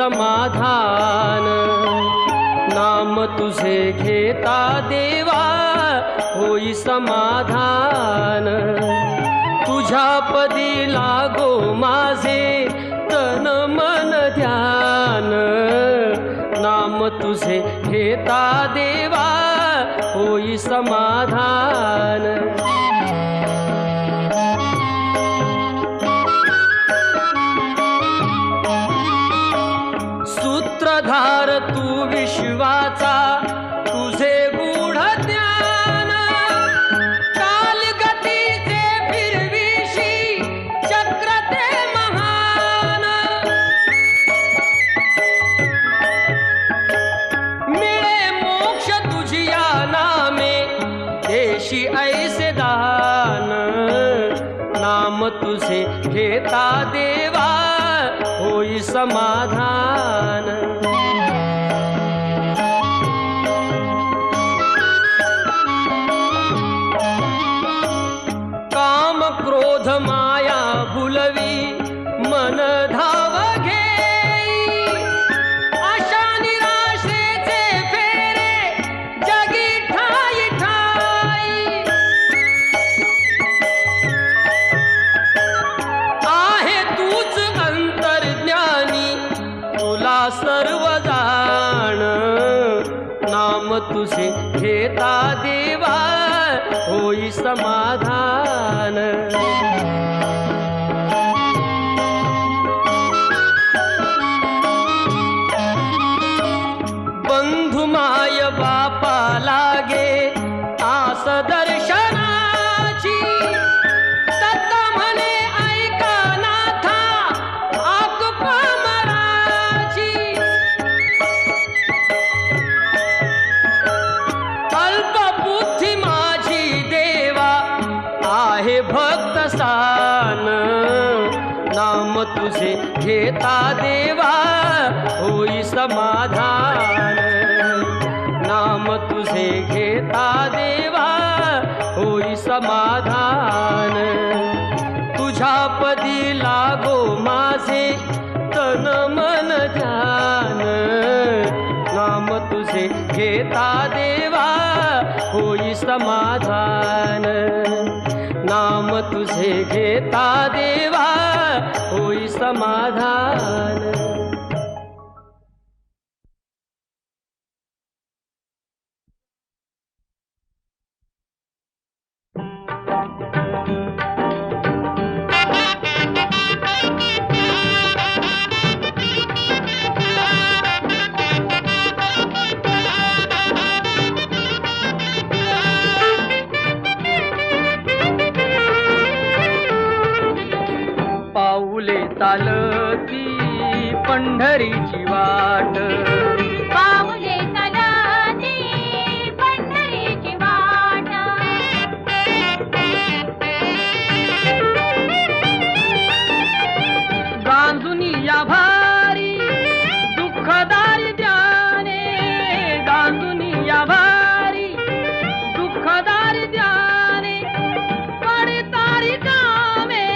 समाधान, नाम तुझे घेता देवा होई समाधान। तुझ्या पदी लागो माझे तन मन ध्यान, नाम तुझे घेता देवा होई समाधान। सूत्रधार तू विश्वाचा तुझे गूढ ज्ञान, कालगतीचे फिरविशी चक्र ते महान। मिळे मोक्ष तुझिया नामे देशी ऐसे दान, नाम तुझे घेता देवा होई समाधान। काम क्रोध माया भुलवी मन धाव घेई, आशा निराशेचे फेरे जगी ठाई ठाई। आहे तूच अंतर्ज्ञानी तुला सर्व जाण, नाम तुझे घेता देवा होई समाधान। बंधु माय बापा लागे आस दर्शनाची, तत म्हणे ऐका नाथा आक पामराची। अल्पबुद्धी माझी देवा आहे भक्त सान, नाम तुझे घेता देवा होई समाधान। नाम तुझे घेता देवा होई समाधान। तुझ्या पदी लागो माझे तन मन ध्यान, नाम तुझे घेता देवा होई समाधान। नाम तुझे घेता देवा होई समाधान। पाऊले चालती पंढरीची वाट, पाऊले चालती पंढरीची वाट। गांजुनी या भारी दुःखदारी ध्याने, गांजुनी या भारी दुःखदारी ध्याने। पडतारी कामे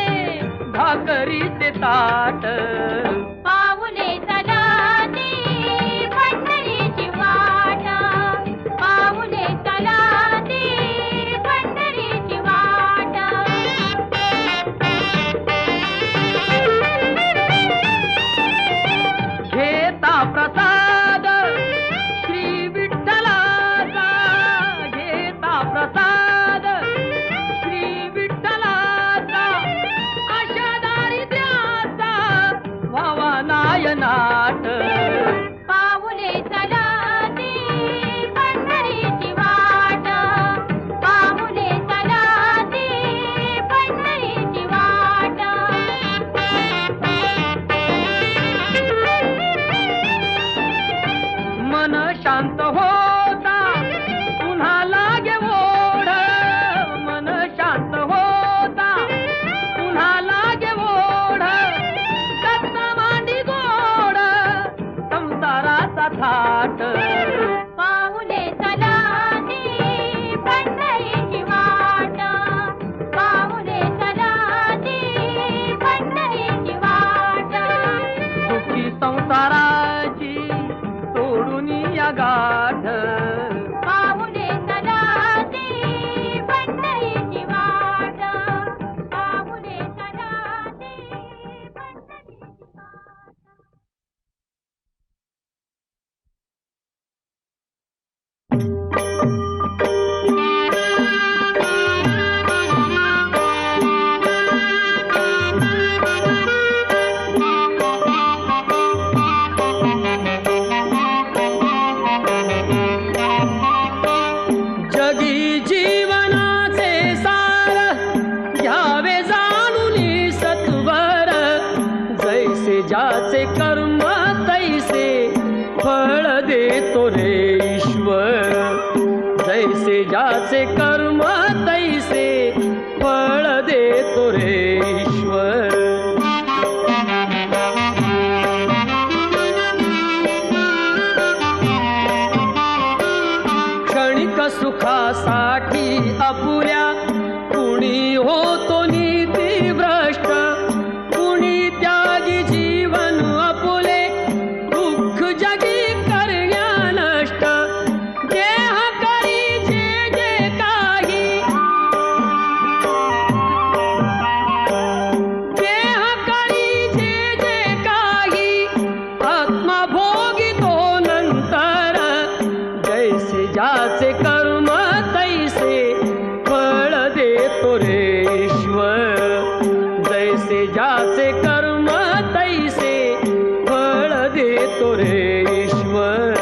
भाकरीचे ताट, पाऊले चालती पंढरीची वाट, पाऊले चालती पंढरीची वाट। घेता प्रसाद श्री विठ्ठलाचा, घेता प्रसाद श्री विठ्ठलाचा। आशा दारिद्र्याचा जीवनाचे सार घ्यावे जाणून सत्वर, जैसे ज्याचे कर्म तैसे फळ देतो रे ईश्वर, जैसे ज्याचे कर्म तैसे फळ देतो रे ईश्वर. क्षणिक सुखासाठी अपुऱ्या कुणी होतो नीती भ्रष्ट, कुणी त्यागी जीवन अपुले दुःख जगी करण्या नष्ट. देह करी जे जे काही, देह करी जे जे काही, आत्मा भोगितो नंतर, जैसे ज्याचे कर्म तैसे फळ देतो रे ईश्वर, जैसे ज्याचे कर्म तैसे फळ देतो रे ईश्वर.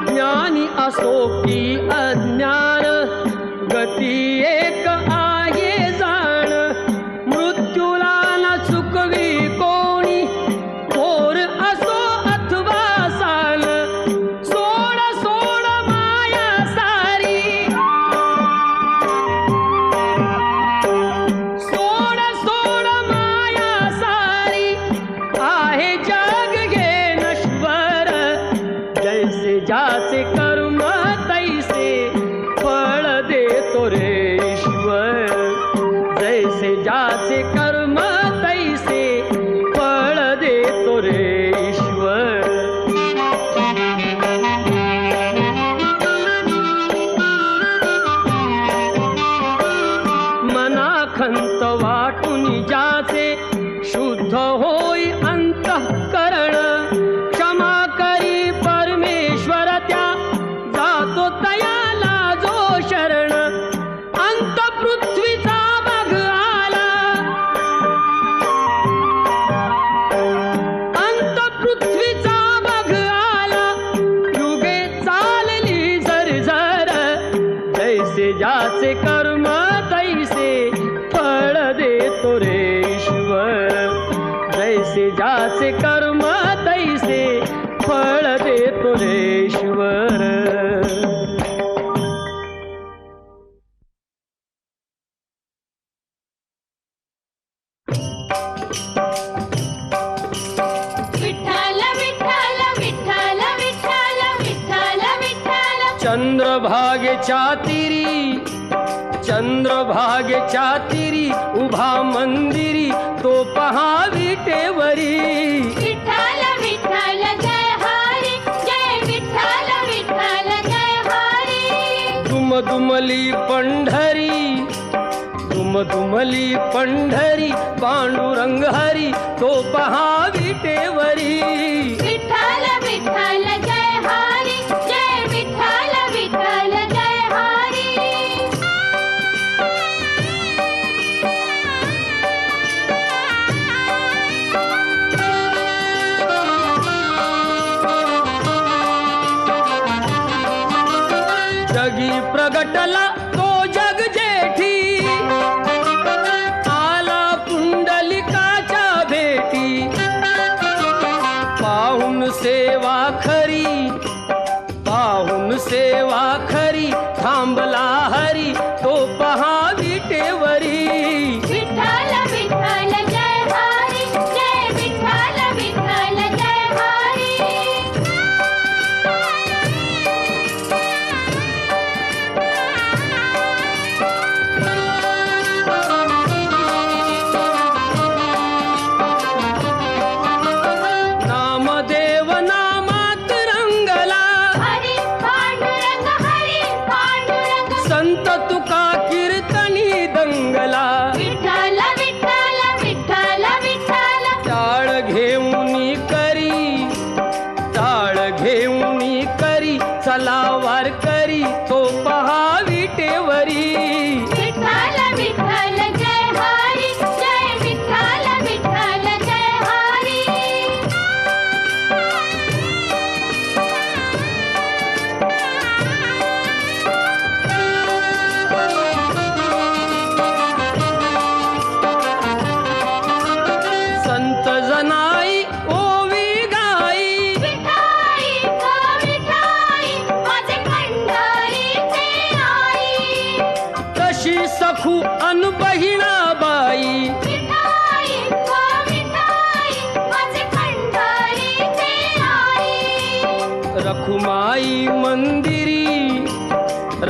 ज्ञानी असो की अज्ञान, गती एक आहे जाण, मृत्यूला न चुकवी कोणी, थोर असो अथवा साल. सोड सोड माया सारी, सोड सोड माया सारी, आहे जग घे नश्वर, जैसे ज्याचे कर्म तैसे फळ देतो रे ईश्वर, जैसे ज्याचे कर्म तैसे फळ देतो रे ईश्वर. मनाखंत वाटून ज्याचे शुद्ध होई अंतःकरण, क्षमा करी परमेश्वर त्या जातो तयाला जो शरण. अंत पृथ्वीचा बघ आला, अंत पृथ्वीचा बघ आला, युगे चालली झरझर, जैसे ज्याचे कर्म तैसे फळ देतो रे ईश्वर, जैसे ज्याचे कर्म तैसे फळ देतो रे ईश्वर. विठ्ठल विठ्ठल विठ्ठल विठ्ठल विठ्ठल विठ्ठल. चंद्रभागेच्या तिरी, चंद्रभागेच्या तिरी उभा मंदिरी, तो पहा विटेवरी. विठ्ठल विठ्ठल जय हरी, जय विठ्ठल विठ्ठल जय हरी. दुमदुमली पंढरी, दुमदुमली पंढरी, पांडुरंग हरी, तो पहा विटेवरी. विठ्ठल विठ्ठल जय हरी, जय विठ्ठल विठ्ठल जय हरी. जगी प्रगटला तो जग जेठी, आला पुंडलिकाच्या भेटी. पाहून सेवा खरी, पाहून सेवा खरी, थांबला हरी, तो पहा विटेवरी. विठ्ठल विठ्ठल जय हरी, जय विठ्ठल विठ्ठल जय हरी.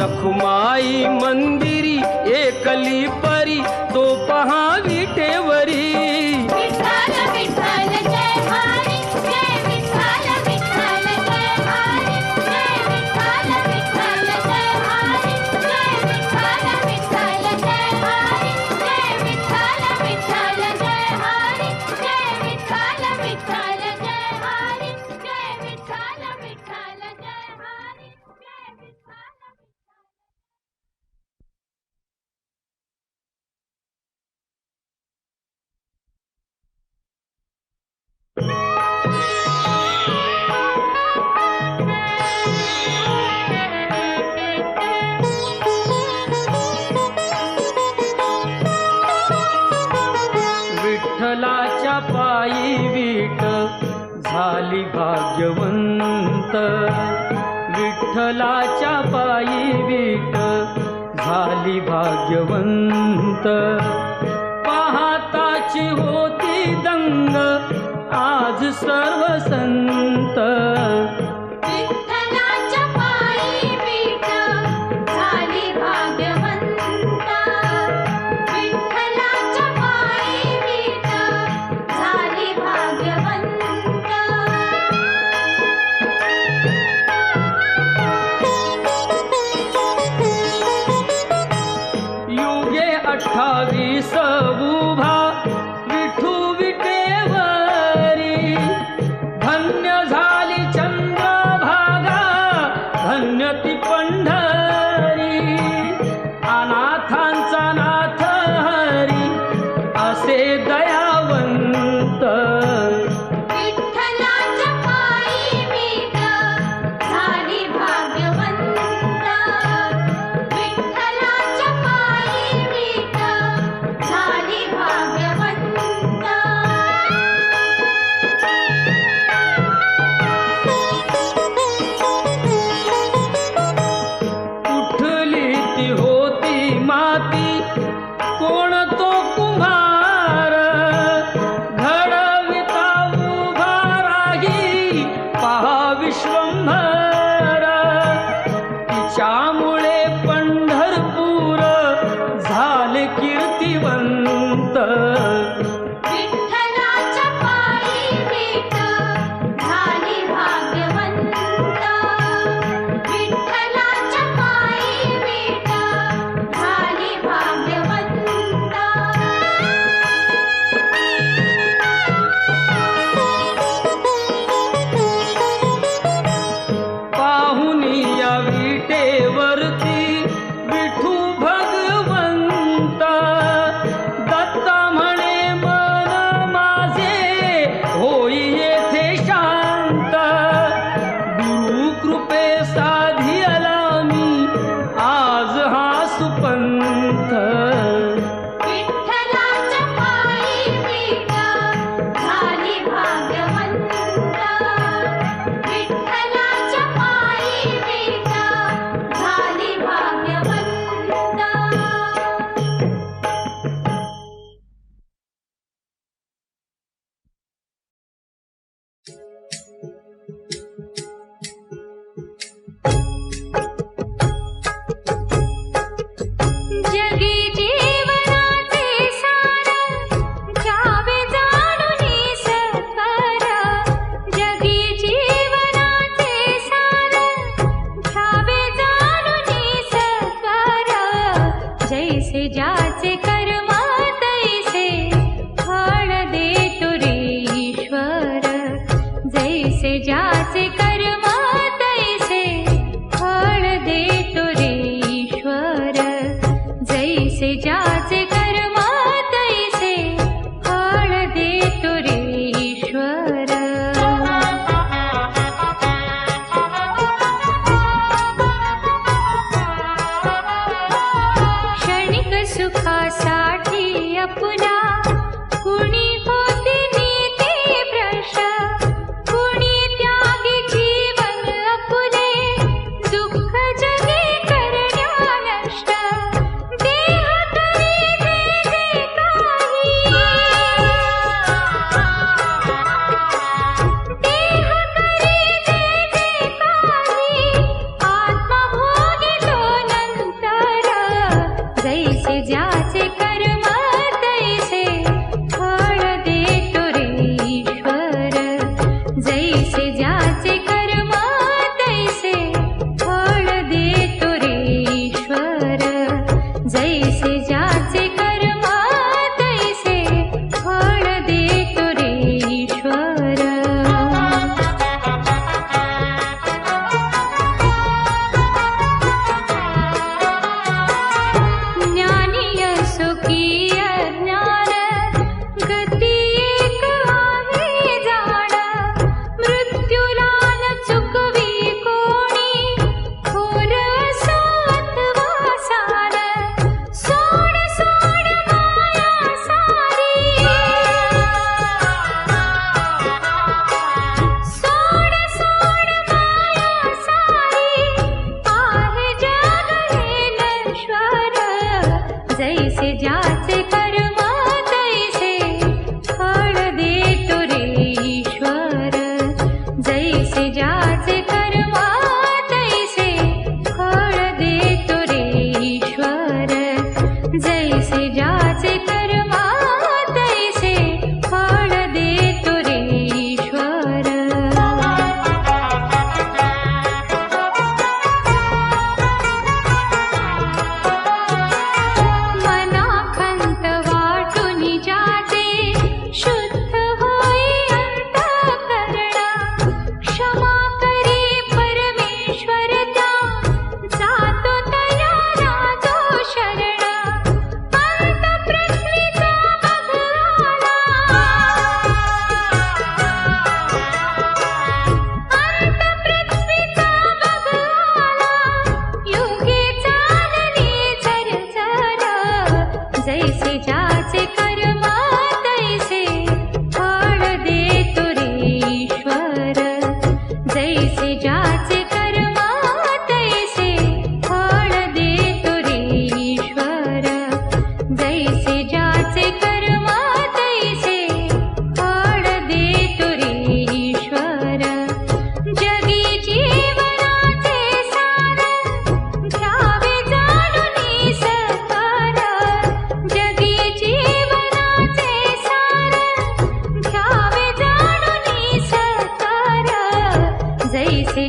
रखुमाई मंदिरी एकली परी तो पहा विटेवरी विठ्ठल विठ्ठल जय हरी जय विठ्ठल विठ्ठल जय हरी जय विठ्ठल विठ्ठल जय हरी जय विठ्ठल विठ्ठल जय हरी जय विठ्ठल विठ्ठल जय हरी जय विठ्ठल विठ्ठल जय हरी जय विठ्ठल विठ्ठल जय हरी जय विठ्ठल विठ्ठलाच्या पायी वीट झाली भाग्यवंत विठ्ठलाच्या पायी वीट झाली भाग्यवंत पाहताची होती दंग आज सर्व संत विठ्ठलाच्या पायी विठ झाली भाग्यवंत विठ्ठलाच्या पायी विठ झाली भाग्यवंत युगे 28 उभा विठू विटेवरी धन्य झाली चंद्रभागा धन्य ती पंढरी अनाथांचा नाथ हरी असे दयावंत विठ्ठलाच्या पायी विठ झाली भाग्यवंत विठ्ठलाच्या पायी विठ झाली भाग्यवंत कुठली ती होती माती कोण तो कुंभार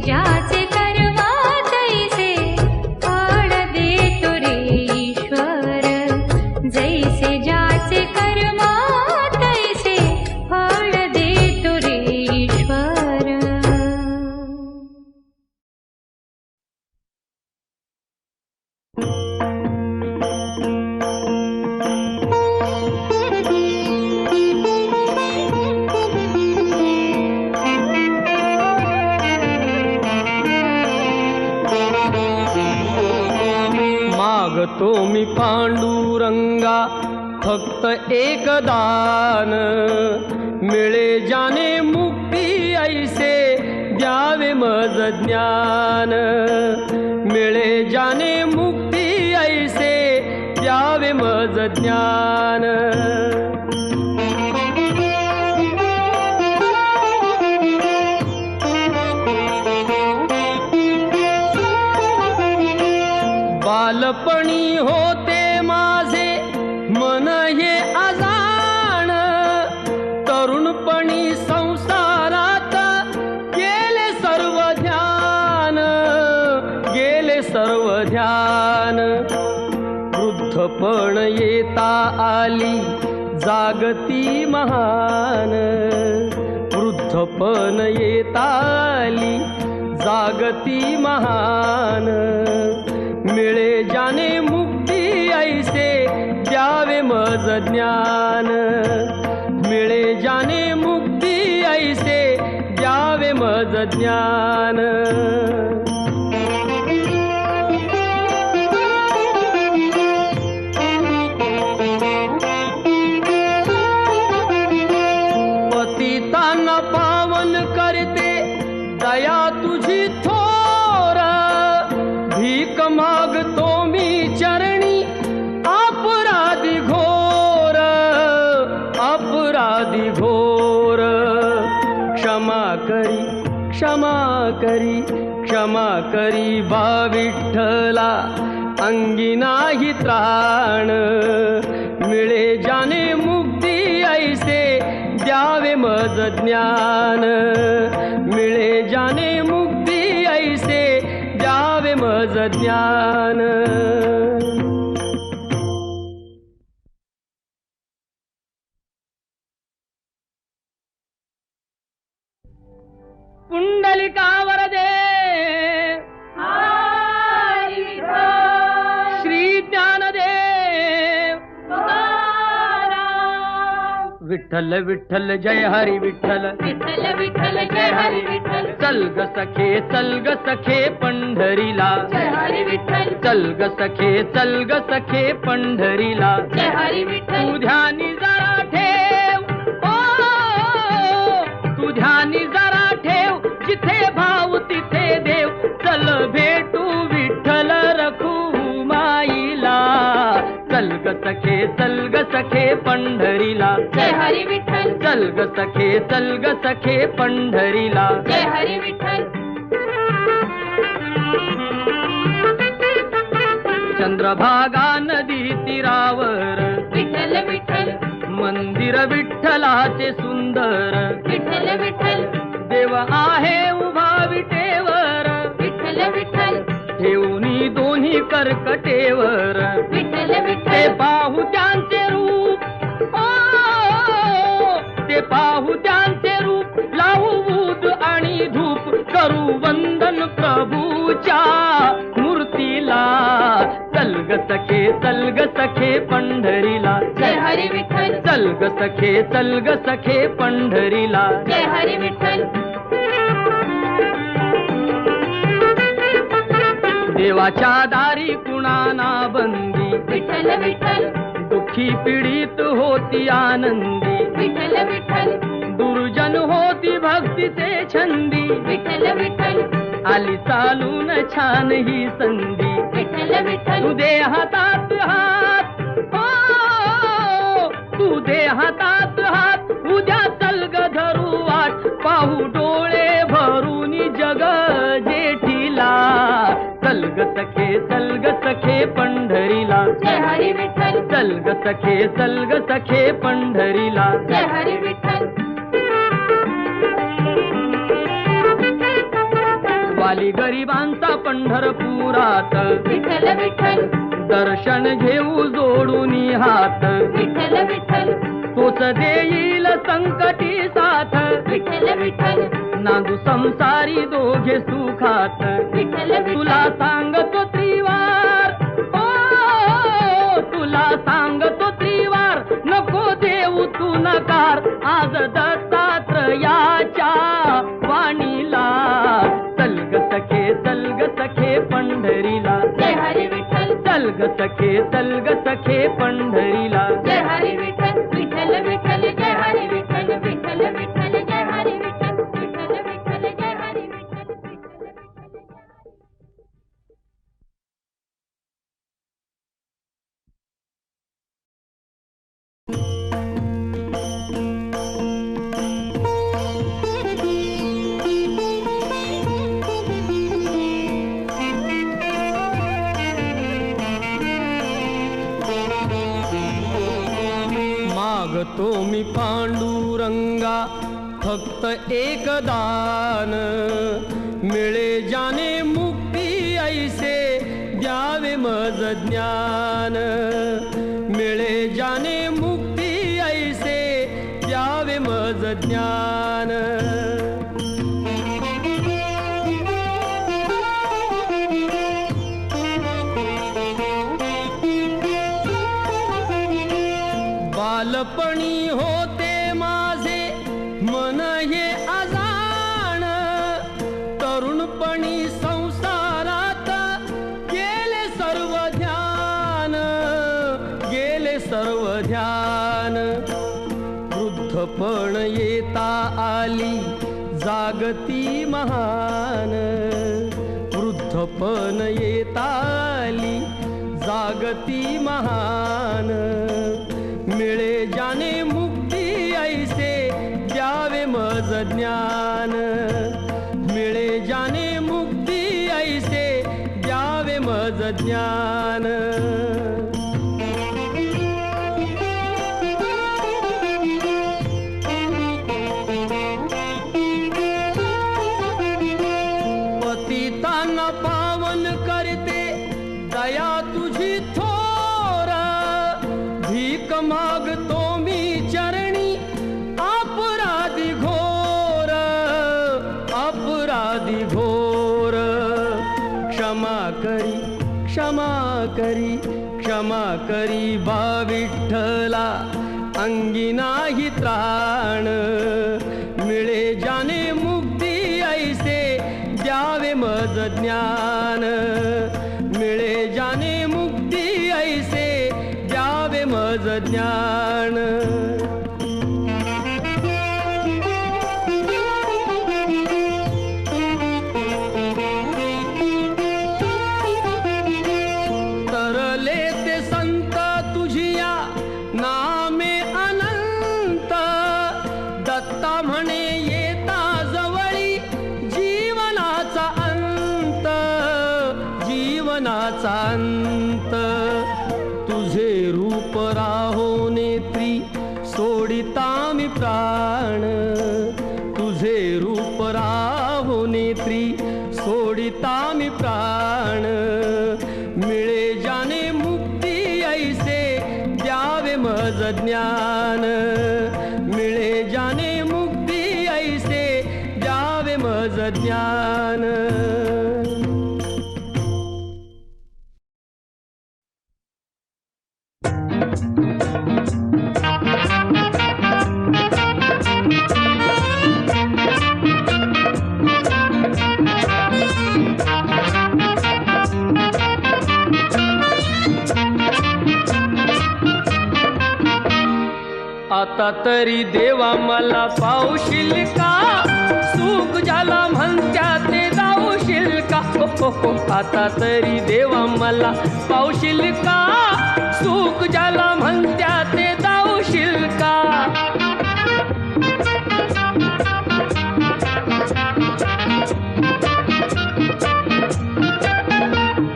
ज्याचे कर्मा तैसे फळ देतो रे ईश्वर. जैसे ज्याचे कर्मा तैसे फळ देतो रे ईश्वर. मागतो मी पांडुरंगा फक्त एक दान. मिळे जाने मुक्ती ऐसे द्यावे मज ज्ञान. मिळे जाने मुक्ती ऐसे द्यावे मज ज्ञान. बालपणी होते माझे मन हे अजाण. तरुणपणी संसारात गेले सर्व ध्यान. गेले सर्व ध्यान. वृद्धपण येता आली जागती महान. वृद्धपण येता आली जागती महान. मिळे जाने मुक्ती ऐसे द्यावे मज ज्ञान. मिळे जाने मुक्ती ऐसे द्यावे मज ज्ञान. पतितांना पावन करते दया तुझी थोर. भीक मागतो मी चरणी अपराधी घोर. अपराधी घोर. क्षमा करी क्षमा करी क्षमा करी बा विठ्ठला. अंगी नाही त्राण. मिळे जाने मुक्ती ऐसे द्यावे मज ज्ञान. मिळे जाने मुक्ती ऐसे द्यावे मज ज्ञान. पुंडलिकावर दे हरी विठ्ठल. श्री ज्ञानदेव तुकाराम. विठ्ठल विठ्ठल जय हरी विठ्ठल. विठ्ठल विठ्ठल जय हरी विठ्ठल. चल ग सखे पंढरीला. जय हरी विठ्ठल. चल ग सखे पंढरीला. जय हरी विठ्ठल. तू ध्यानी जरा ठेव ओ. तू ध्यानी जरा ठेव जिथे भाव तिथे देव. चल भेटू विठ्ठल रखुमाईला. चल ग सखे पंढरीला. जय हरी विठ्ठल. चल ग सखे पंढरीला. जय हरी विठ्ठल. चंद्रभागा नदी तीरावर विठ्ठल विठ्ठल. मंदिर विठ्ठलाचे सुंदर. विठ्ठल विठ्ठल. देव आहे उभा विटेवर. विठ्ठल विठ्ठल. ठेवणी दोन्ही कर्कटेवर. विठ्ठल ते विठ्ठल. पाहू त्यांचे रूप ओ. ते पाहू त्यांचे रूप. लावू बूद आणि धूप. करू वंदन प्रभूच्या मूर्तीला. चल ग सखे पंढरीला. जय हरी विठ्ठल. चल ग सखे पंढरीला. जय हरी विठ्ठल. देवाच्या दारी कुणाना बंदी. विठ्ठल विठ्ठल. दुःखी पीडित होती आनंदी. विठ्ठल विठ्ठल. दुर्जन होती भक्तीचे छंदी. विठ्ठल विठ्ठल. आली चालून छान ही संधी. विठ्ठल विठ्ठल. तू दे हातात हात हो. तू दे हातात हात. उद्या चल ग धरू वाट. पाहू डोळे भरून जग जेठीला. चल ग सखे पंढरीला. जय हरी विठ्ठल. चल ग सखे पंढरीला. जय हरी विठ्ठल. गरिबांचा पंढरपुरात विठ्ठल विठ्ठल दर्शन घेऊ जोडून हात विठ्ठल विठ्ठल तोच देईल संकटी साथ विठ्ठल विठ्ठल नांदू संसारी दोघे सुखात विठ्ठल तुला सांगतो त्रिवार ओ तुला सांगतो त्रिवार नको देऊ तू नकार आज दत्तात्रयाच्या वाणीला चलग सखे पंढरीला जय हरी विठ्ठल चलग सखे पंढरीला जय हरी विठ्ठल विठ्ठल विठ्ठल जय हरी विठ्ठल विठ्ठल विठ्ठल जय हरी विठ्ठल विठ्ठल विठ्ठल जय हरी विठ्ठल विठ्ठल विठ्ठल मागतो मी पांडुरंगा फक्त एक दान मिळे जाने मुक्ती ऐसे द्यावे मज ज्ञान मिळे जाने मुक्ती ऐसे द्यावे मज ज्ञान बालपणी होते माझे मन हे अजाण तरुणपणी संसारात गेले सर्व ध्यान वृद्धपण येता आली जागती महान वृद्धपण येता आली जागती महान मिळे जाने मुक्ती ऐसे द्यावे मज ज्ञान मिळे जाने मुक्ती ऐसे द्यावे मज ज्ञान पतितांना पावन करते दया तुझी थोर भीक मागतो मी चरणी अपराधी घोर क्षमा करी बा विठ्ठला अंगी नाही त्राण मिळे जाने मुक्ती ऐसे द्यावे मज ज्ञान मिळे जाने मुक्ती ऐसे द्यावे मज ज्ञान तरले ते संत तुझिया नामे अनंत दत्ता म्हणे येता जवळी जीवनाचा अंत तुझे रूप राहो नेत्री सोडिता मी प्राण तुझे रूप राहो नेत्री सोडिता मी प्राण मिळे जाने मुक्ती ऐसे द्यावे मज ज्ञान मिळे जाने मुक्ती ऐसे द्यावे मज ज्ञान आता तरी देवा मला पावशील का सुख झाला म्हणत्या ते जाऊशील का आता तरी देवा मला पावशील का सुख झाला म्हणत्या ते जाऊशील का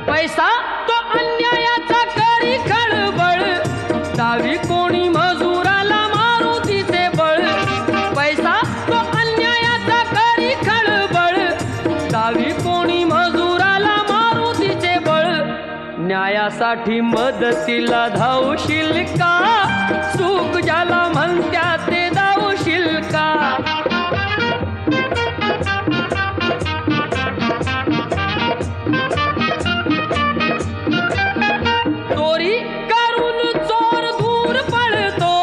पैसा तो अन्यायाचा करी खळबळ दावी कोणी मजुराला मारुतीचे बळ पैसा तो अन्यायाचा करी खळबळ दावी कोणी माझ्यासाठी मदतीला धावशील का? सुख ज्याला म्हणत्या ते धावशील का? चोरी करून चोर दूर पळतो,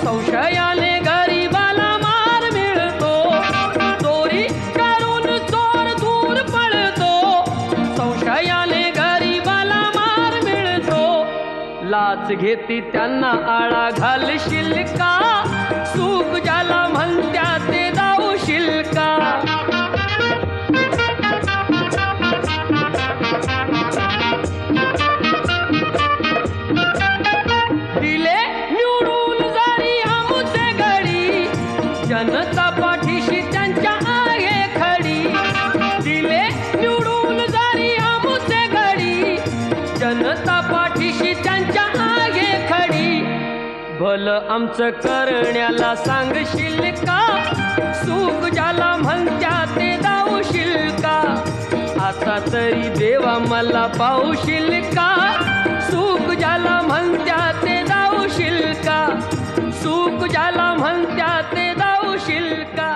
संशयाने गरीबाला मार मिळतो. चोरी करून चोर दूर पळतो, संशयाने गरीबाला मार मिळतो. लाच घेती त्यांना आळा घालशील का? सुख ज्याला म्हणत्या ते धावशील का? दिले निवडून जरी आमुचे घडी, जनता पाठीशी त्यांच्या आहे खडी. दिले निवडून जरी आमुचे घडी, जनता पाठीशी त्यांच्या आहे खडी. भलं आमचं करण्याला सांगशील का? सुख ज्याला म्हणत्या ते धावशील का? आता तरी देवा मला पावशील का? सुख ज्याला म्हणत्या ते धावशील का? सुख ज्याला म्हणत्या ते धावशील का?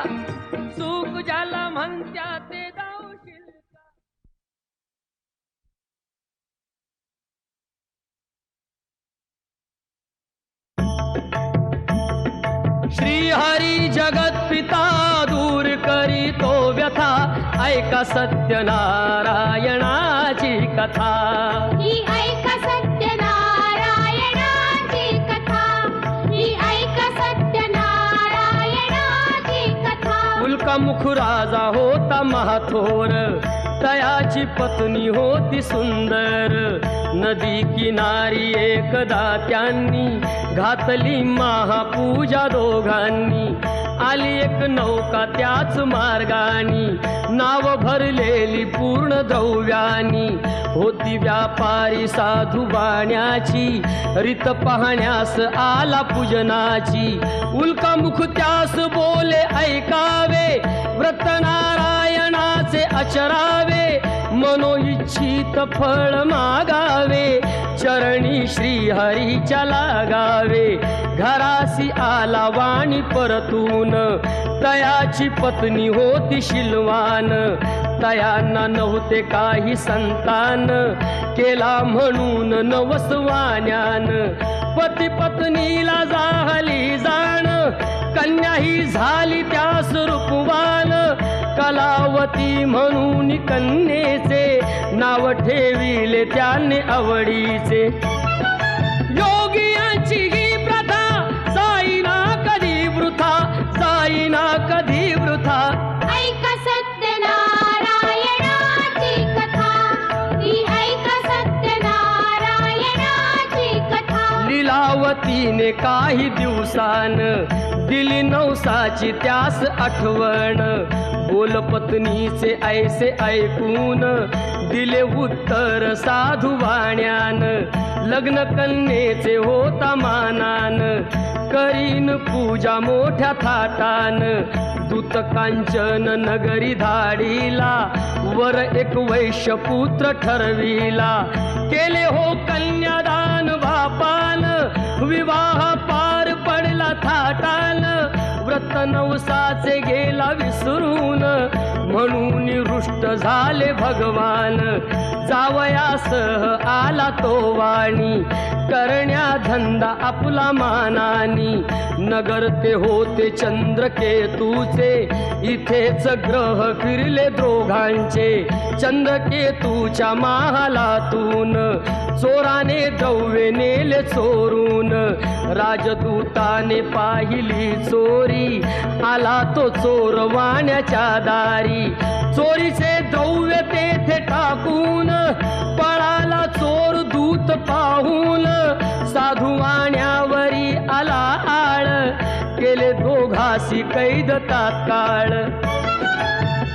सुख ज्याला म्हणत्या ते धावशील का? श्री हरी जगत पिता दूर करीतो व्यथा, ऐका सत्यनारायणाची कथा. ही ऐका सत्यनारायणाची कथा, ही ऐका सत्यनारायणाची कथा. उल्कामुख राजा होता महाथोर, तयाची पत्नी होती सुंदर. नदी किनारी एकदा त्यांनी घातली महापूजा दोघांनी. आली एक नौका त्याच मार्गानी, नाव भरलेली पूर्ण द्रव्यानी. होती व्यापारी साधू बाण्याची, रीत पाहण्यास आला पूजनाची. उल्कामुख त्यास बोले ऐकावे, व्रत नारायणाचे आचरावे. मनोइच्छित फळ मागावे, चरणी श्री हरीच्या लागावे. घरासी आला वाणी परतून, तयाची पत्नी होती शिलवान. तयांना नव्हते काही संतान, केला म्हणून नवसवान्यान. पती पत्नीला झाली जाण, कन्या ही झाली त्यास रूपवान. कलावती म्हणून कन्येचे, नाव ठेविले त्याने आवडीचे. योगियांची ही प्रथा, जाईना कधी वृथा, जाईना कधी वृथा. ऐका सत्यनारायणाची कथा, ही ऐका सत्यनारायणाची कथा. लीलावतीने काही दिवसान, दिली नवसाची त्यास आठवण. बोल पत्नीचे ऐसे ऐकून, दिले उत्तर साधू वाण्यान. लग्न कन्येचे होता मानान, करीन पूजा मोठ्या थाटान. दूत कांचन नगरी धाडीला, वर एक वैश्य पुत्र ठरविला. केले हो कन्यादान बापान, विवाह पार पडला थाटान. व्रत नवसाचे गेला विसरून, म्हणून रुष्ट झाले भगवान. जावयासह आला तो वाणी, करण्या धंदा आपला मानानी. नगर ते होते चंद्रकेतूचे, इथेच ग्रह फिरले दोघांचे. चंद्रकेतूच्या महालातून, चोराने द्रव्ये नेले चोरून. राजदूताने पाहिली चोरी, आला तो चोर वाण्याच्या दारी. चोरीचे द्रव्य तेथे टाकून, पळाला चोर दूत पाहून. साधू वाण्यावरी आला आळ, केले दोघासी कैद तात्काळ.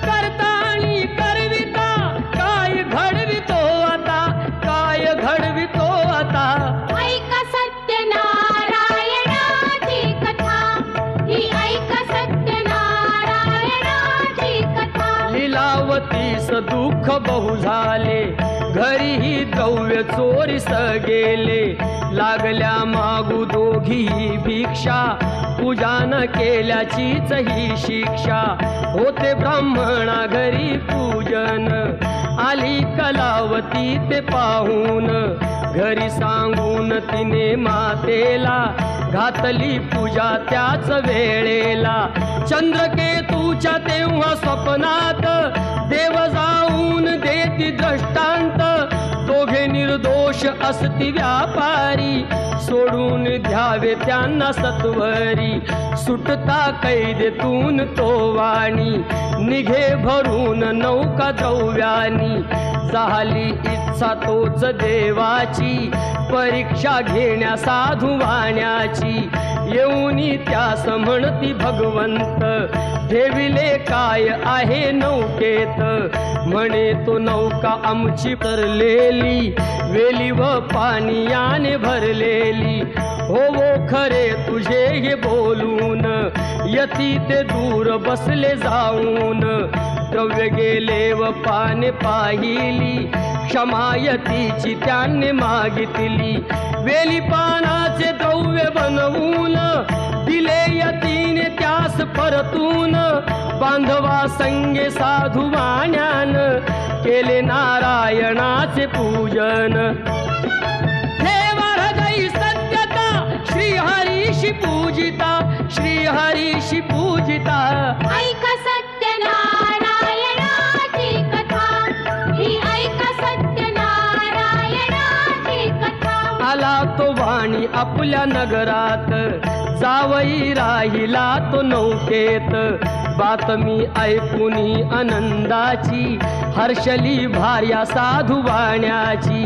करता आणि करविता, काय घडवितो आता, काय घडवितो आता. ऐका सत्यनारायणाची कथा, ही ऐका सत्यनारायणाची कथा. लीलावतीस दुःख बहु झाले, घरीही द्रव्य चोरीस गेले, लागल्या मागू दोघी भिक्षा, पूजा न केल्याचीच ही शिक्षा. होते ब्राह्मणा घरी पूजन, आली कलावती ते पाहून, घरी सांगून तिने मातेला, घातली पूजा त्याच वेळेला. चंद्रकेतूच्या तेव्हा स्वप्नात, देव जाऊन देती दृष्टांत, दोघे निर्दोष असती व्यापारी, सोडून द्यावे त्यांना सत्वरी. सुटता कैदेतून तो वाणी, निघे भरून नौका द्रव्यानी. झाली इच्छा तोच देवाची, परीक्षा घेण्या साधू वाण्याची. येऊनी त्यास म्हणती भगवंत, ठेविले काय आहे नौकेत. म्हणे तो नौका आमची तरलेली, वेली व पाण्याने भरलेली. हो खरे तुझे हे बोलून, यती ते दूर बसले जाऊन. द्रव्य गेले व पाने पाहिली, क्षमायतीची त्याने मागितली. वेली पानाचे द्रव्य बनवून, दिले यतीने त्यास परतून. बांधवा संगे साधू वाण्यान, केले नारायणाचे पूजन. देवा हृदयी सत्यता, श्रीहरीशी पूजिता, श्रीहरीशी पूजिता. ऐक सत्यनारायणाची कथा, ही ऐक सत्यनारायणाची कथा. आला तो वाणी आपल्या नगरात, जावई राहिला तो नौकेत. बातमी ऐकुनी आनंदाची, हर्षली भार्या साधू वाण्याची.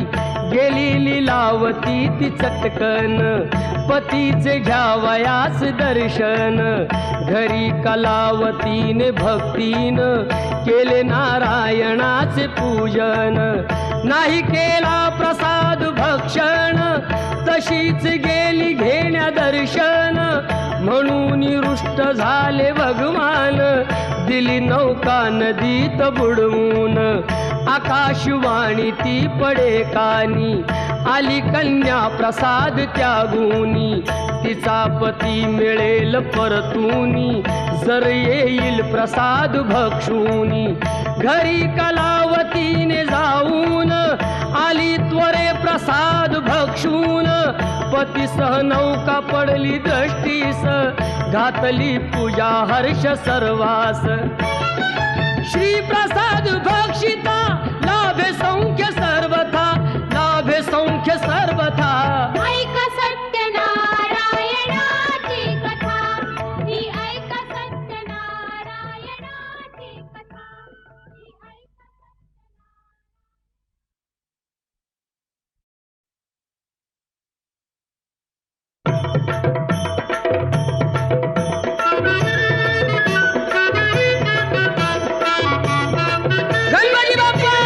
गेली लीलावती ती चटकन, पतीचे घ्यावयास दर्शन. घरी कलावतीने भक्तीन, केले नारायणाचे पूजन. नाही केला प्रसाद भक्षण, तशीच गेली घेण्या दर्शन. म्हणून रुष्ट झाले भगवान, दिली नौका नदीत बुडवून. आकाशवाणी ती पडे कानी, आली कन्या प्रसाद त्यागुनी. तिचा पती मिळेल परतूनी, जर येईल प्रसाद भक्षुनी. घरी कलावतीने जाऊन, आली त्वरे प्रसाद भक्षून. पतीसह नौका पडली दृष्टीस, घातली पूजा हर्ष सर्वास. श्री प्रसाद भक्षिता, लाभे सौख्य सर्वथा, लाभे सौख्य सर्वथा. ऐक सत्यनारायणाची कथा, ही ऐक सत्यनारायणाची कथा, ही ऐक. गणपती बाप्पा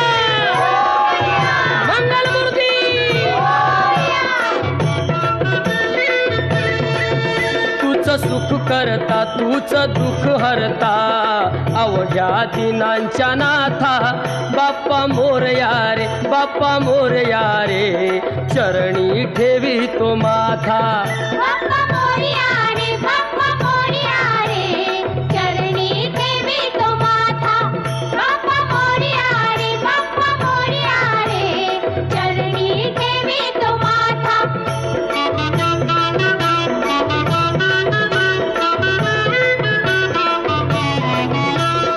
मंगलमूर्ती. तूच सुख करता, तूच दुःख हरता, अवघ्या दिनांच्या नाथा. बाप्पा मोरया रे, बाप्पा मोरया रे, चरणी ठेवी तो माथा. बाप्पा मोरया रे, बाप्पा मोरया रे, चरणी ठेवी तो माथा. बाप्पा मोरया रे, बाप्पा मोरया रे, चरणी ठेवी तो माथा.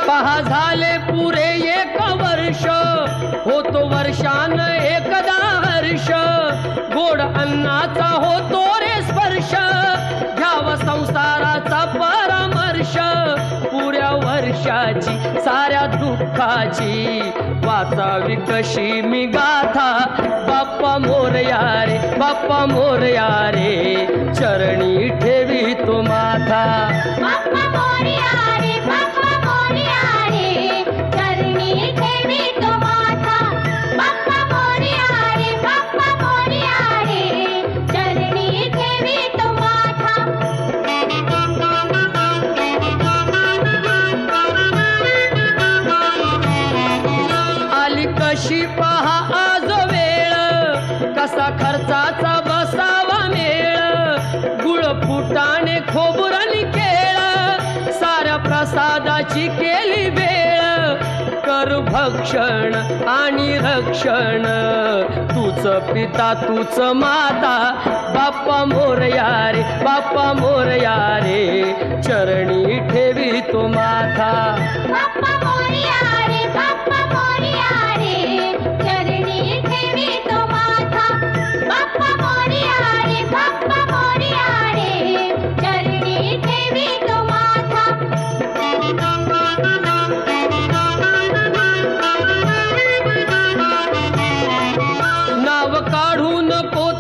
पहा झाले पुरे एक वर्ष, होतो वर्षान एकदा हर्ष. गोड अन्नाचा होतो रे स्पर्श, घ्याव संसाराचा परामर्श. पुऱ्या वर्षाची साऱ्या दुःखाची, वाचावी कशी मी गाथा. बाप्पा मोरया रे, बाप्पा मोरया रे, चरणी ठेवी तो माथा. बाप्पा मोरया रे, बाप्पा मोरया रे, चरणी ठेवी तो माथा. बाप्पा मोरया रे, बाप्पा मोरया रे, चरणी ठेवी तो माथा. आली कशी पहा आज प्रसादाची केली वेळ, कर भक्षण आणि रक्षण, तूच पिता तूच माता, बाप्पा मोरया रे, बाप्पा मोरया रे, चरणी ठेवी तो माथा. बाप्पा मोरया रे, बाप्पा मोरया रे, चरणी ठेवी तो माथा. बाप्पा मोरया रे, बाप्पा मोरया रे, चरणी ठेवी तो माथा. नाव काढून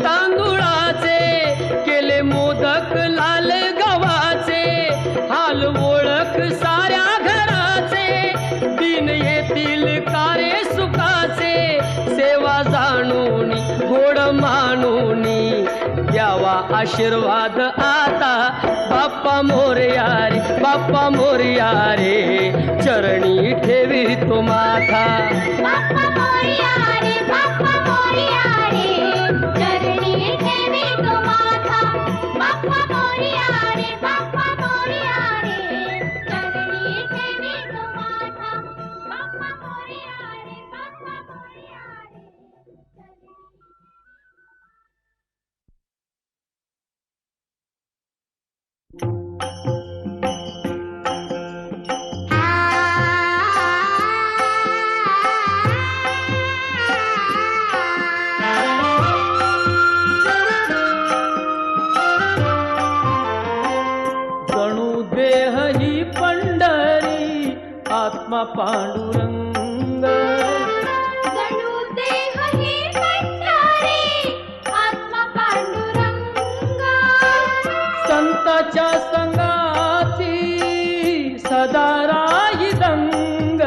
तांदुळाचे, केले मोदक लाल गव्हाचे, हाल ओळख साऱ्या घराचे, दिन येतील कारे सुखाचे, सेवा जाणून गोड मानून, द्यावा आशीर्वाद आता, बाप्पा मोरया रे, बाप्पा मोरया रे, चरणी ठेवी तो माथा. बाप्पा मोरया रे, बाप्पा मोरया रे, चरणी ठेवी तो माथा. बाप्पा मोरया रे, बाप्पा मोरया रे, चरणी ठेवी तो माथा. बाप्पा मोरया रे, बाप्पा मोरया रे, जणू देह ही पंढरी, आत्मा पांडुरंग, जणू देह ही पंढरी, आत्मा पांडुरंग, संताच्या संगाची सदा राही दंग.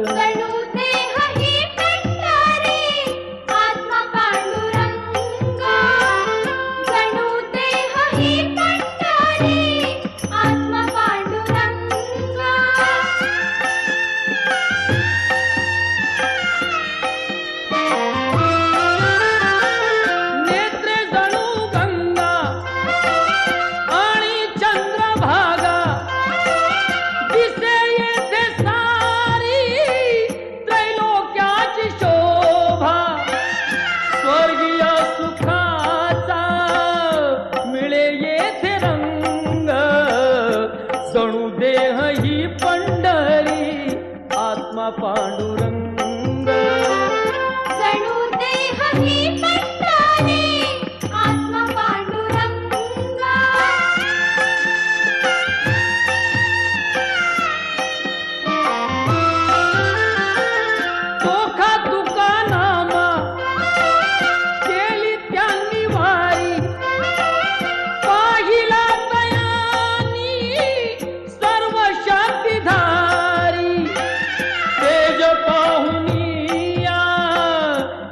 जणू देह ही पंढरी, आत्मा पांडुरंग, जणू देह ही पंढरी, आत्मा पांडुरंग. नेत्रे जणू गंगा आणि चंद्रभागा, दिसे येथे सारी त्रैलोक्याची शोभा, स्वर्गीय सुखाचा मिळे येथे रंग. जणू देह ही पंढरी, आत्मा पांडुरंग. जणू देह ही पंढरी, आत्मा पांडुरंग. चोखा तुका नामा केली त्यांनी वारी, पाहिला तयानी सर्व शक्तिधारी, तेज पाहुनिया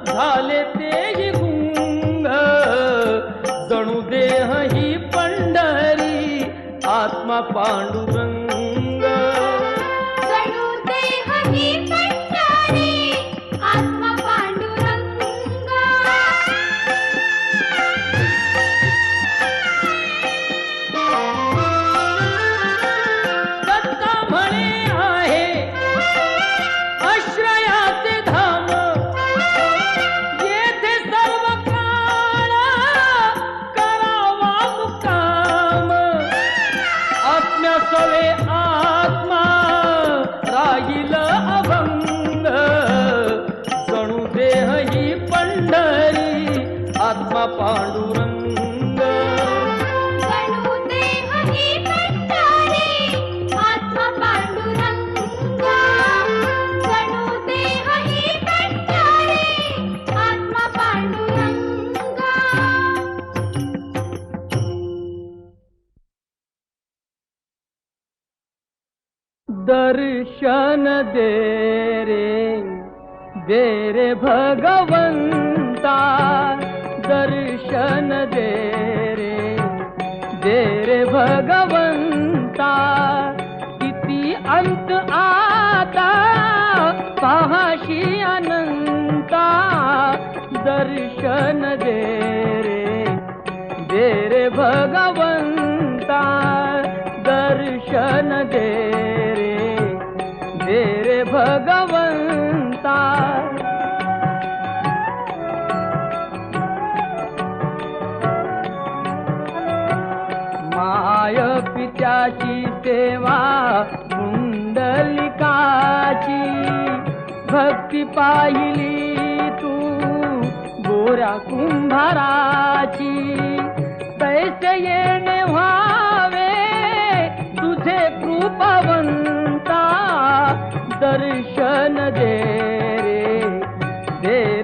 झाले तेही गुंग. जणू देह ही पंढरी, आत्मा पांडुरंग. जणू देह ही पंढरी, आत्मा पांडुरंग. दत्ता म्हणे आहे आश्रयाचे धाम, येथे सर्व काळ करावा मुक्काम. आत्म्या सवे आत्मा राहील अभंग. जणू देह ही पंढरी, आत्मा पांडुरंग. जणू देह ही पंढरी, आत्मा पांडुरंग. जणू देह ही पंढरी, आत्मा पांडुरंग. दर्शन दे रे भगवंता, दर्शन दे रे भगवंता. किती अंत आता पाहाशी अनंता, दर्शन दे रे भगवंता, दर्शन दर्शन दे रे भगवंता. माय पित्याची सेवा कुंडलिकाची, भक्ती पाहिली तू गोऱ्या कुंभाराची. तैसे येणे व्हावे तुझे कृपावंता, दर्शन दे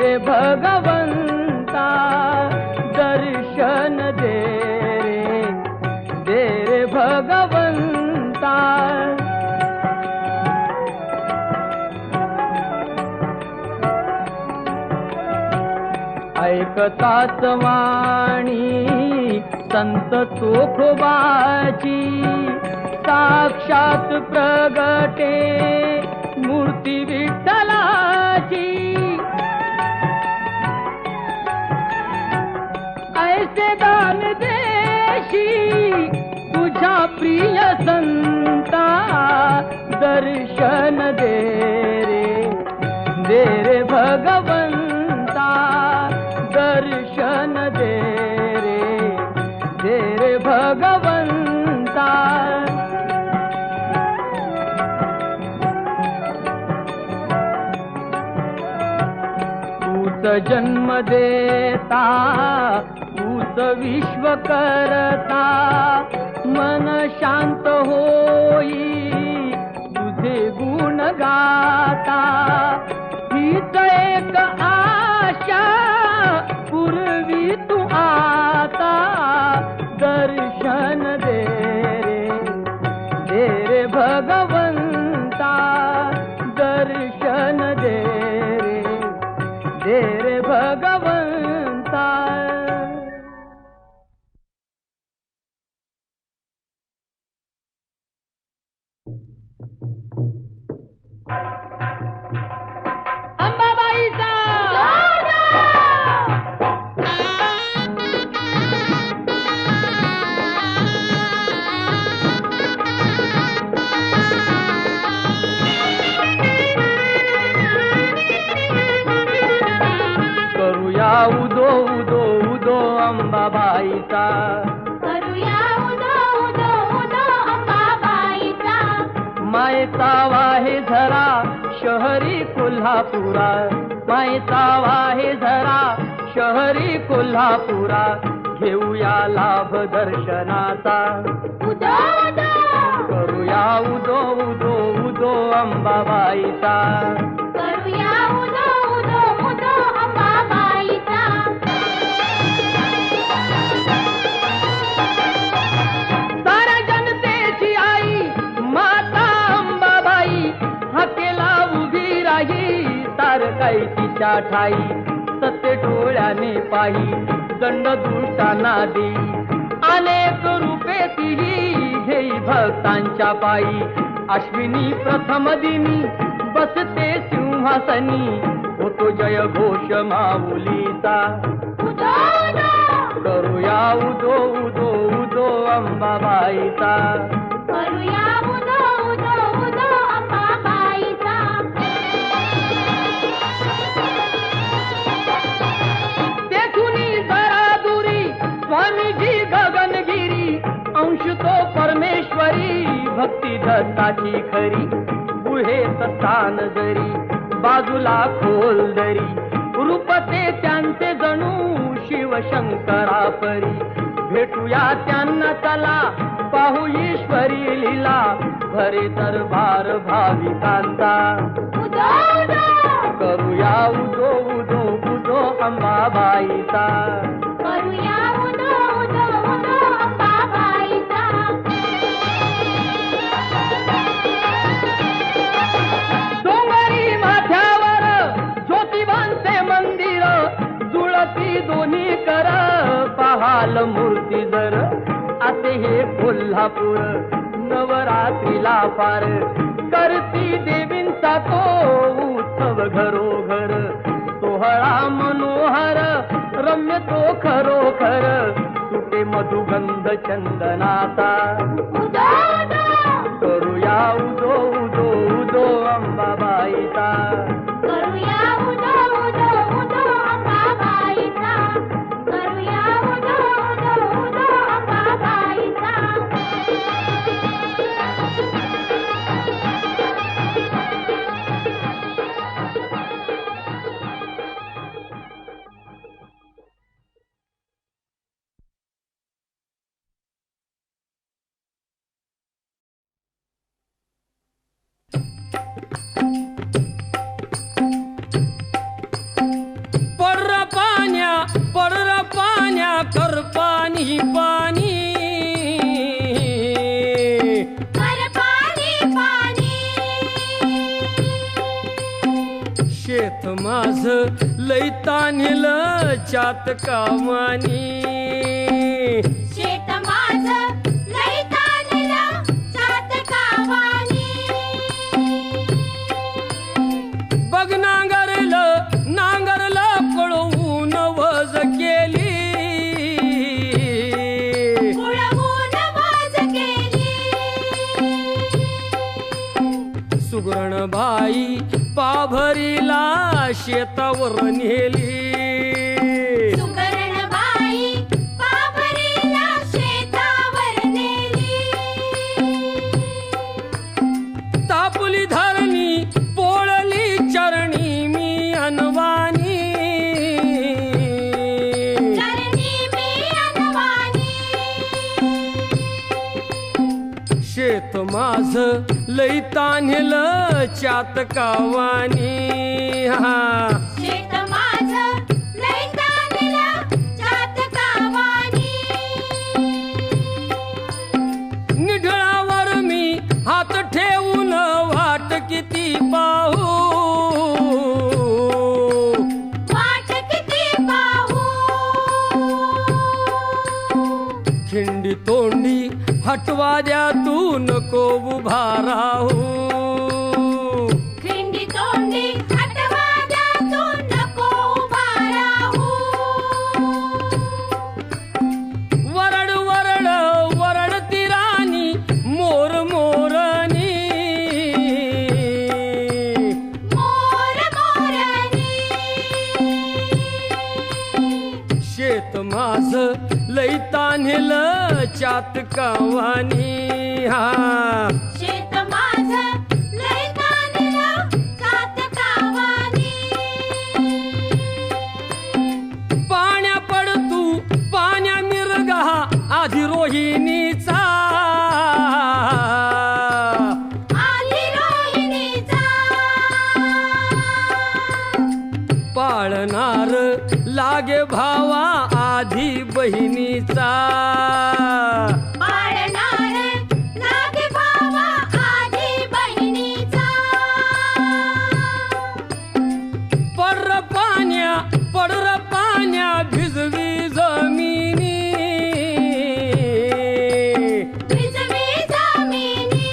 रे भगवंता. दर्शन दे रे भगवंता. ऐकताच वाणी संत चोखोबाची, साक्षात प्रगटे मूर्ती विठ्ठलाची. ऐसे दान देशी तुझ्या प्रिय संता, दर्शन दे रे भगवंता. दर्शन दे रे भगवंता. तूच जन्म देता, तूच विश्व करता, मन शांत होई तुझे गुण गाता. हीच एक आशा पूर्वी तू आता, दर्शन दे रे भगवंता. दर्शन दे रे भगवंता. अंबाबाईचा करूया उदो उदो उदो अंबाबाईचा. करूया उदो उदो उदो अंबाबाईचा. मायेचा वाहे झरा शहरी कोल्हापुरा, मायेचा वाहे झरा शहरी कोल्हापुरा. घेऊया लाभ दर्शनाचा, उदो उदो करूया उदो उदो उदो अंबाबाईचा. करूया उदो उदो उदो अंबाबाईचा. साऱ्या जनतेची आई माता अंबाबाई, हाकेला उभी राही तारकाई तिच्या ठाई. सत्य डोळ्याने पाही दंड दुष्टांना देई, अनेक रूपे तिही घेई भक्तांच्या पायी. अश्विनी प्रथम दिनी बसते सिंहासनी, होतो जय घोष माऊलीचा. उदो उदो करूया उदो उदो उदो अंबाबाईचा. करूया उदो उदो उदो अंबाबाईचा. तेथुनी जरा दुरी स्वामीजी गगनगिरी, अंश तो परमेश्वरी भक्ती दत्ताची खरी. गुहेत स्थान जरी बाजूला खोल दरी, रूपते त्यांचे जणू शिवशंकरा परी. भेटूया त्यांना चला पाहू ईश्वरी लीला, भरे दरबार भाविकांचा. उदो उदो करूया उदो उदो उदो अंबाबाईचा. करूया उदो उदो उदो अंबाबाईचा. डोंगरी माथ्यावर ज्योतिबांचे मंदिर, जुळती दोन्ही कर पाहाल मूर्ती जर. असे हे कोल्हापूर नवरात्रीला पार, करती देवींचा तो उत्सव घरोघर. सोहळा मनोहर रम्य तो खरोखर, सुटे मधुगंध चंदनाचा. उदो उदो कर पाणी पाणी शेत माझ लई तान्हिल चातकावानी शेत माझं लई ताणलं चातकावानी बघ नांगरलं पळवून वज केली उडवून वाज केली सुगरण बाई पाभरीला शेतावर नेली सुगरणबाई पापरीला शेतावर नेली तापुली धरणी पोळली चरणी मी अनवानी चरणी मी अनवानी शेत माझ लई तान्हिल चातकावानी हा शेत माझं लई ताणलं चातकावानी निढळावर मी हात ठेवून वाट किती पाहू वाट किती पाहू खिंडी तोंडी हटवा द्या तू नको उभा राहू खिंडी तोंडी हटवा द्या तू नको उभा राहू वरड वरड वरडती राणी मोर मोरनी मोर मोरनी शेत माझ लई तान्हिल चातकावानी हा शेत माझं लई ताणलं चातकावानी पाण्या पड तू पाण्या मिरगा आधी रोहिणीचा आली रोहिणीचा पाळणार लागे भावा आधी बहिणीचा पाळणार लागे भावा आधी बहिणीचा पडर पाण्या भिजवी जमिनी भिजवी जमिनी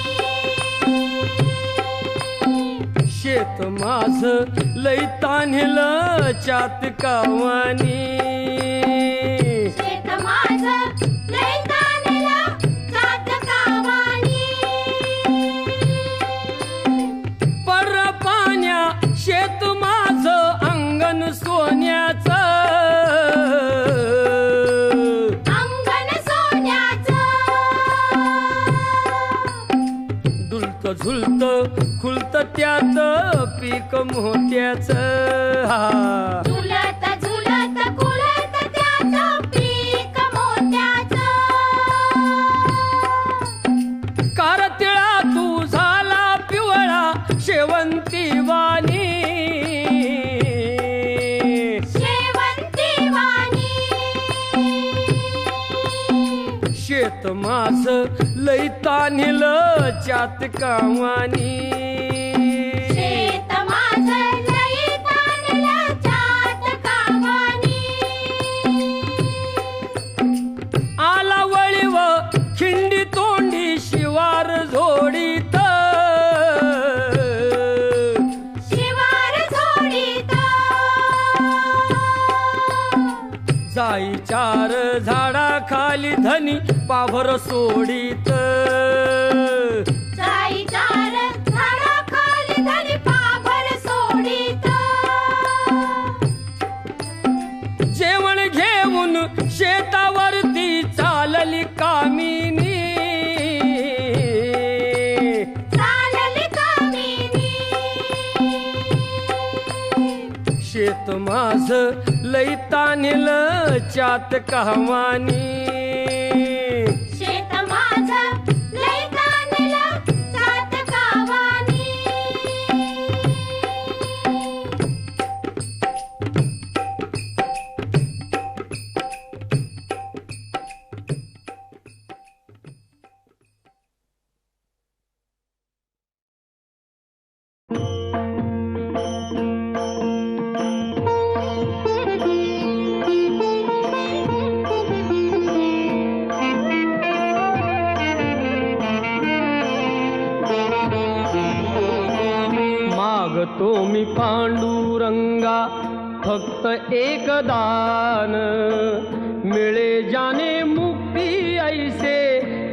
शेत माझ लई तान्हिल चातकावानी शेत माझं लई ताणलं चातकावानी पर पाण्या शेत माझ अंगण सोन्याचं अंगण सोन्याचं डुलत झुलत खुलत त्यात पीक मोत्याचं हा झुलत झुलत कुलत त्याचं पीक मोत्याचं कारतिळा तू झाला पिवळा शेवंती वाणी शेवंती वाणी शेत माझ लई तान्हिल चातकावानी शेत माझं लई ताणलं चातकावानी आला वळीव खिंडी तोंडी शिवार झोडीत शिवार झोडीत जाई चार झाडा खाली धनी पाभर सोडीत जाई चार झाडाखाली धनी पाभर सोडीत जेवण घेऊन शेतावरती चालली कामिनी चालली कामिनी शेत माझ लई तान्हिल चातकावानी मागतो मी पांडुरंगा फक्त एक दान, मिळे जाने मुक्ती ऐसे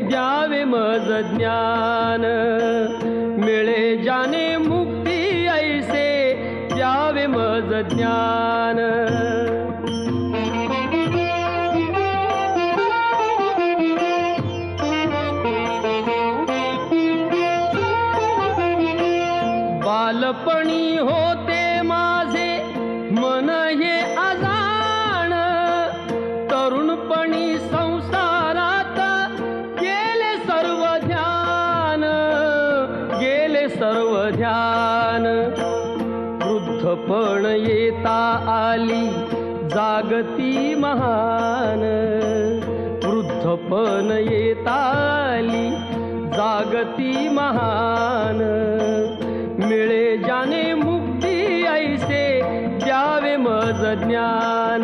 द्यावे मज ज्ञान, मिळे जाने मुक्ती ऐसे द्यावे मज ज्ञान. बालपणी होते माझे मन हे अजाण, तरुणपणी संसारात गेले सर्व ध्यान, गेले सर्व ध्यान. वृद्धपण येता आली जागती महान, वृद्धपण येता आली जागती महान, मिळे जाने मुक्ती ऐसे द्यावे मज ज्ञान,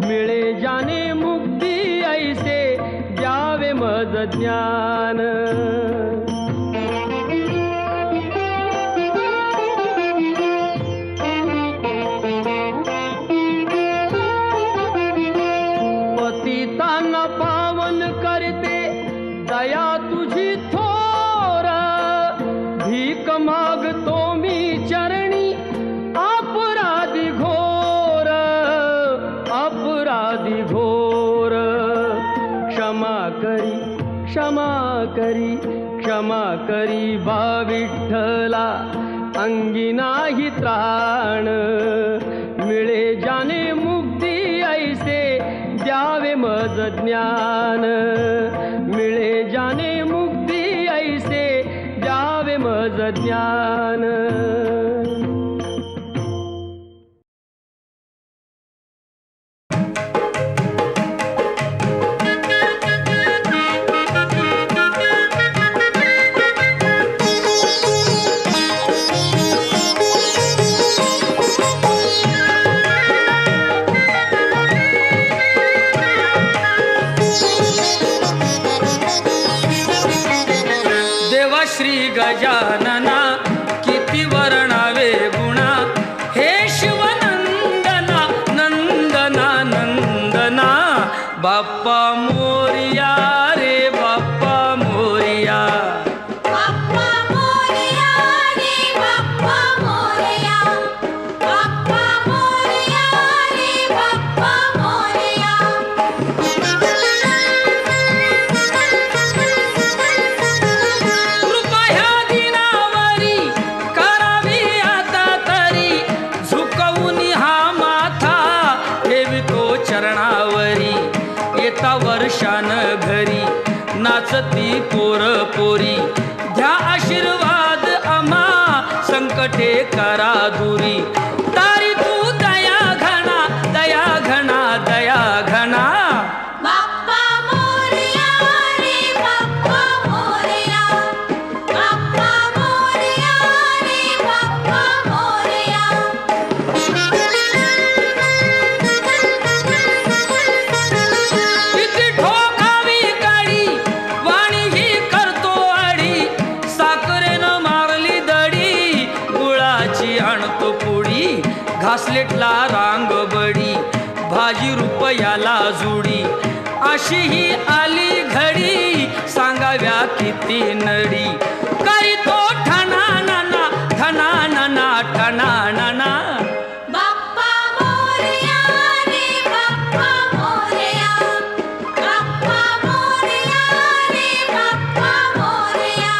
मिळे जाने मुक्ती ऐसे द्यावे मज ज्ञान. पतितांना पावन करते दया तुझी थोर, भीक मागतो मी चरणी अपराधी घोर, अपराधी घोर. क्षमा करी क्षमा करी क्षमा करी बा विठ्ठला, अंगी नाही त्राण, मिळे जाने मुक्ती ऐसे द्यावे मज ज्ञान, मिळे जाने मुक्ती ऐसे द्यावे मज ज्ञान. श्री गजानना किती वर्णावे गुणा, हे शिवनंदना नंदना नंदना. बाप्पा मोरिया रे बाप्पा मोरिया, बाप्पा मोरया रे बाप्पा मोरया, बाप्पा मोरया रे बाप्पा मोरया. कृपा ह्या दिनावरी करावी आता तरी, झुकवून हा माथा ठेवितो चरणावरी. येता वर्षान घरी नाचती पोर पोरी, द्या आशीर्वाद आम्हा संकटे करा दुरी. तारी तू दया घना दया घना दया घना. बाप्पा मोरया रे बाप्पा मोरया, बाप्पा मोरया रे बाप्पा मोरया. किती ठोकावी काडी वाणी ही करतो आडी, साखरेनं मारली दडी गुळाची आणतो पुडी. घासलेटला रांग बडी भाजी रुपयाला जुडी, अशी ही आली घडी सांगाव्या किती नडी. करीतो ठना नाना ठना नाना ठना नाना. बाप्पा मोरया रे बाप्पा मोरया, बाप्पा मोरया रे बाप्पा मोरया.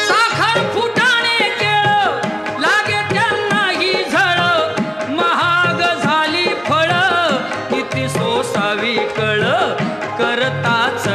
साखर फुटाणे केळ लागे त्यांनाही झळ, महाग झाली फळ किती सोसावी कळ. करताच